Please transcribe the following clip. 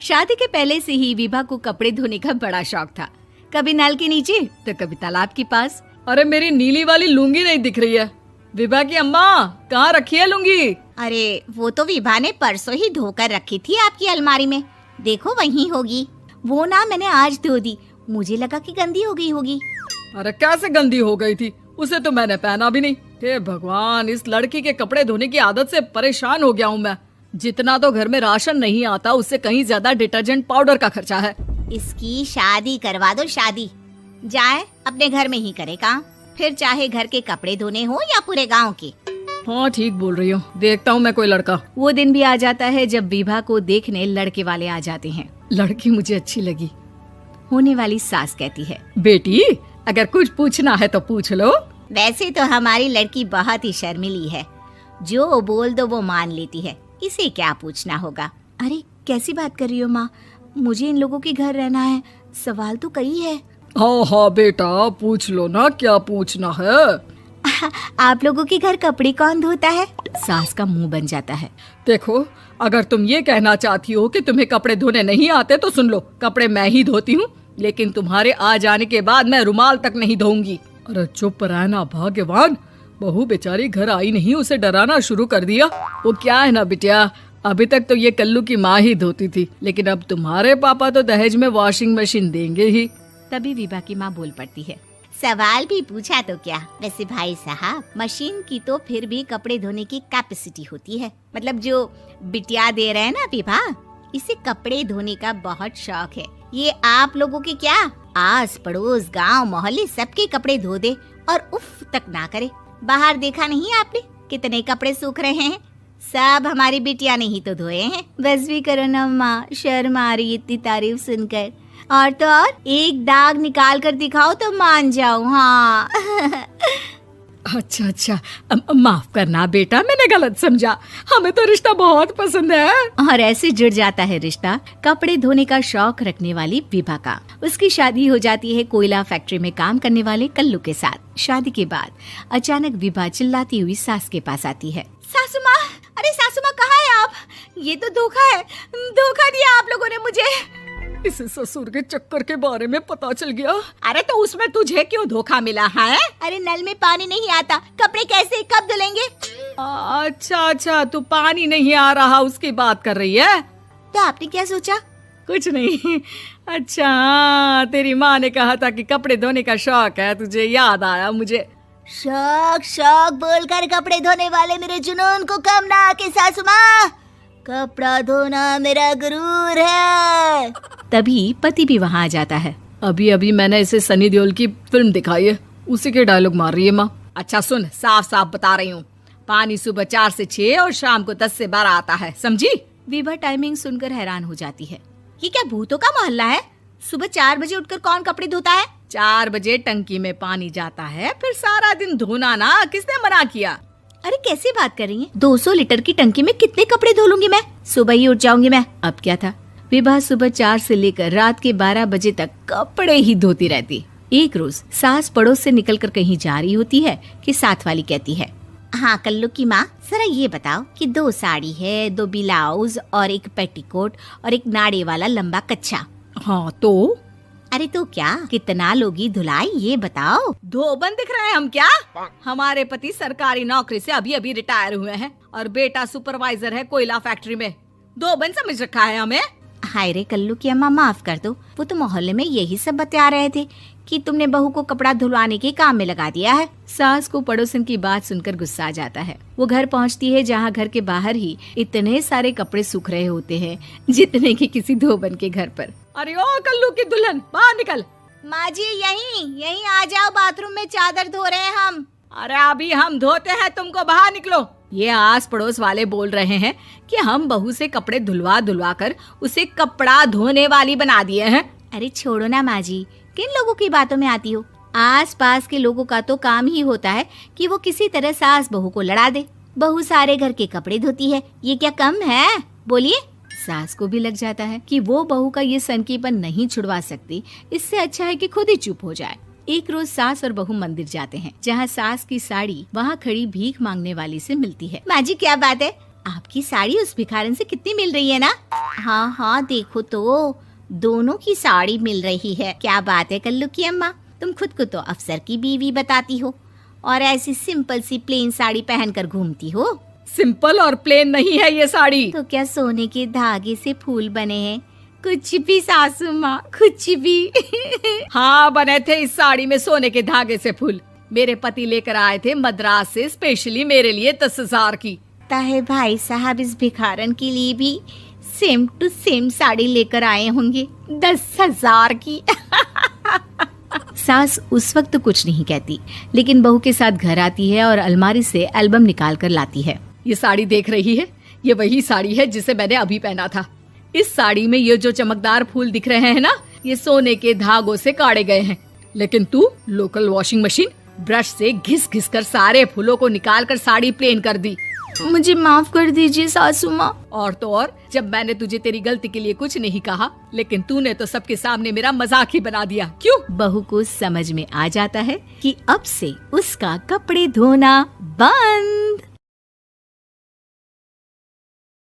शादी के पहले से ही विभा को कपड़े धोने का बड़ा शौक था। कभी नल के नीचे तो कभी तालाब के पास। अरे मेरी नीली वाली लुंगी नहीं दिख रही है। विभा की अम्मा, कहाँ रखी है लुंगी? अरे वो तो विभा ने परसों ही धोकर रखी थी आपकी अलमारी में, देखो वहीं होगी। वो ना मैंने आज धो दी, मुझे लगा कि गंदी हो गई होगी। अरे कैसे गंदी हो गई थी, उसे तो मैंने पहना भी नहीं। हे भगवान, इस लड़की के कपड़े धोने की आदत से परेशान हो गया हूँ मैं। जितना तो घर में राशन नहीं आता, उससे कहीं ज्यादा डिटर्जेंट पाउडर का खर्चा है। इसकी शादी करवा दो, शादी जाए अपने घर में ही करे काम, फिर चाहे घर के कपड़े धोने हो या पूरे गांव के। हाँ ठीक बोल रही हूँ, देखता हूँ मैं कोई लड़का। वो दिन भी आ जाता है जब विभा को देखने लड़के वाले आ जाते हैं। लड़की मुझे अच्छी लगी। होने वाली सास कहती है, बेटी अगर कुछ पूछना है तो पूछ लो। वैसे तो हमारी लड़की बहुत ही शर्मीली है, जो बोल दो वो मान लेती है, इसे क्या पूछना होगा। अरे कैसी बात कर रही हो माँ, मुझे इन लोगों के घर रहना है, सवाल तो कई है। हाँ हाँ बेटा, पूछ लो ना, क्या पूछना है। आप लोगों के घर कपड़े कौन धोता है? सास का मुंह बन जाता है। देखो, अगर तुम ये कहना चाहती हो कि तुम्हें कपड़े धोने नहीं आते तो सुन लो, कपड़े मैं ही धोती हूँ, लेकिन तुम्हारे आ जाने के बाद मैं रुमाल तक नहीं धोऊंगी। अरे चुप रहना भाग्यवान, बहू बेचारी घर आई नहीं, उसे डराना शुरू कर दिया। वो क्या है ना बिटिया, अभी तक तो ये कल्लू की माँ ही धोती थी, लेकिन अब तुम्हारे पापा तो दहेज में वॉशिंग मशीन देंगे ही। तभी विभा की माँ बोल पड़ती है, सवाल भी पूछा तो क्या। वैसे भाई साहब, मशीन की तो फिर भी कपड़े धोने की कैपेसिटी होती है, मतलब जो बिटिया दे रहे हैं ना विभा, इसे कपड़े धोने का बहुत शौक है। ये आप लोगों के क्या, आस पड़ोस गांव मोहल्ले सबके कपड़े धो दे और उफ तक ना करे। बाहर देखा नहीं आपने कितने कपड़े सूख रहे हैं, सब हमारी बिटिया ने ही तो धोए हैं। बस भी करो ना माँ, शर्म आ रही इतनी तारीफ सुनकर। और तो और एक दाग निकाल कर दिखाओ तो मान जाऊं। हाँ अच्छा, माफ करना बेटा, मैंने गलत समझा, हमें तो रिश्ता बहुत पसंद है। और ऐसे जुड़ जाता है रिश्ता कपड़े धोने का शौक रखने वाली विभा का। उसकी शादी हो जाती है कोयला फैक्ट्री में काम करने वाले कल्लू के साथ। शादी के बाद अचानक विभा चिल्लाती हुई सास के पास आती है। सासू माँ, अरे सासू माँ कहाँ है आप? ये तो धोखा है, धोखा दिया आप लोगों ने मुझे। इसे ससुर के चक्कर के बारे में पता चल गया। अरे तो उसमें तुझे क्यों धोखा मिला है? अरे नल में पानी नहीं आता, कपड़े कैसे कब धुलेंगे? अच्छा, तू पानी नहीं आ रहा उसकी बात कर रही है। तो आपने क्या सोचा? कुछ नहीं। अच्छा, तेरी माँ ने कहा था कि कपड़े धोने का शौक है तुझे, याद आया मुझे। शौक बोलकर कपड़े धोने वाले मेरे जुनून को कम ना आके सासू माँ, कपड़ा धोना मेरा गुरूर है। तभी पति भी वहाँ आ जाता है। अभी मैंने इसे सनी देओल की फिल्म दिखाई है, उसी के डायलॉग मार रही है माँ। अच्छा सुन, साफ साफ बता रही हूँ, पानी सुबह 4 से 6 और शाम को 10 से 12 आता है, समझी? विभा टाइमिंग सुनकर हैरान हो जाती है। ये क्या भूतों का मोहल्ला है? सुबह 4 बजे उठकर कौन कपड़े धोता है? 4 बजे टंकी में पानी जाता है, फिर सारा दिन धोना ना, किसने मना किया? अरे कैसी बात कर रही हैं? 200 लीटर की टंकी में कितने कपड़े धो लूंगी मैं, सुबह ही उठ जाऊंगी मैं। अब क्या था, विभा सुबह 4 से लेकर रात के 12 बजे तक कपड़े ही धोती रहती। एक रोज सास पड़ोस से निकलकर कहीं जा रही होती है कि साथ वाली कहती है, हाँ कल्लू की माँ, जरा ये बताओ कि 2 साड़ी है, 2 ब्लाउज और एक पेटीकोट और एक नाड़े वाला लंबा कच्छा। हाँ तो? अरे तो क्या, कितना लोगी धुलाई ये बताओ। धोबन दिख रहे हैं हम क्या? हमारे पति सरकारी नौकरी से अभी रिटायर हुए हैं और बेटा सुपरवाइजर है कोयला फैक्ट्री में। धोबन समझ रखा है हमें? हाय रे कल्लू की अम्मा, माफ कर दो, वो तो मोहल्ले में यही सब बता रहे थे कि तुमने बहू को कपड़ा धुलवाने के काम में लगा दिया है। सास को पड़ोसन की बात सुनकर गुस्सा आ जाता है। वो घर पहुंचती है जहां घर के बाहर ही इतने सारे कपड़े सूख रहे होते हैं जितने कि किसी धोबन के घर पर। अरे ओ कल्लू की दुल्हन, बाहर निकल। माँ जी यहीं आ जाओ, बाथरूम में चादर धो रहे हैं हम। अरे अभी हम धोते हैं, तुमको बाहर निकलो। ये आस पड़ोस वाले बोल रहे हैं कि हम बहू से कपड़े धुलवा कर उसे कपड़ा धोने वाली बना दिए हैं। अरे छोड़ो ना माँ जी, किन लोगों की बातों में आती हो? आस पास के लोगों का तो काम ही होता है कि वो किसी तरह सास बहू को लड़ा दे। बहू सारे घर के कपड़े धोती है, ये क्या कम है? बोलिए। सास को भी लग जाता है कि वो बहू का ये सनकीपन नहीं छुड़वा सकती, इससे अच्छा है कि खुद ही चुप हो जाए। एक रोज सास और बहू मंदिर जाते हैं, जहाँ सास की साड़ी वहाँ खड़ी भीख मांगने वाली से मिलती है। माँ जी क्या बात है, आपकी साड़ी उस भिखारन से कितनी मिल रही है ना? हाँ हाँ देखो तो, दोनों की साड़ी मिल रही है। क्या बात है कल्लू की अम्मा, तुम खुद को तो अफसर की बीवी बताती हो और ऐसी सिंपल सी प्लेन साड़ी पहनकर घूमती हो। सिंपल और प्लेन नहीं है ये साड़ी। तो क्या सोने के धागे से फूल बने हैं? कुछ भी सासू माँ, कुछ भी। हाँ बने थे इस साड़ी में सोने के धागे से फूल। मेरे पति लेकर आए थे मद्रास से स्पेशली मेरे लिए 10,000 की। ताहे भाई साहब इस भिखारन के लिए भी सेम टू सेम साड़ी लेकर आए होंगे 10,000 की। सास उस वक्त तो कुछ नहीं कहती, लेकिन बहू के साथ घर आती है और अलमारी से एल्बम निकाल कर लाती है। ये साड़ी देख रही है, ये वही साड़ी है जिसे मैंने अभी पहना था। इस साड़ी में ये जो चमकदार फूल दिख रहे हैं ना, ये सोने के धागों से काढ़े गए हैं। लेकिन तू लोकल वॉशिंग मशीन ब्रश से घिस घिस कर सारे फूलों को निकाल कर साड़ी प्लेन कर दी। मुझे माफ कर दीजिए सासू माँ। और तो और, जब मैंने तुझे तेरी गलती के लिए कुछ नहीं कहा, लेकिन तूने तो सबके सामने मेरा मजाक ही बना दिया। क्यों? बहू को समझ में आ जाता है कि अब से उसका कपड़े धोना बंद।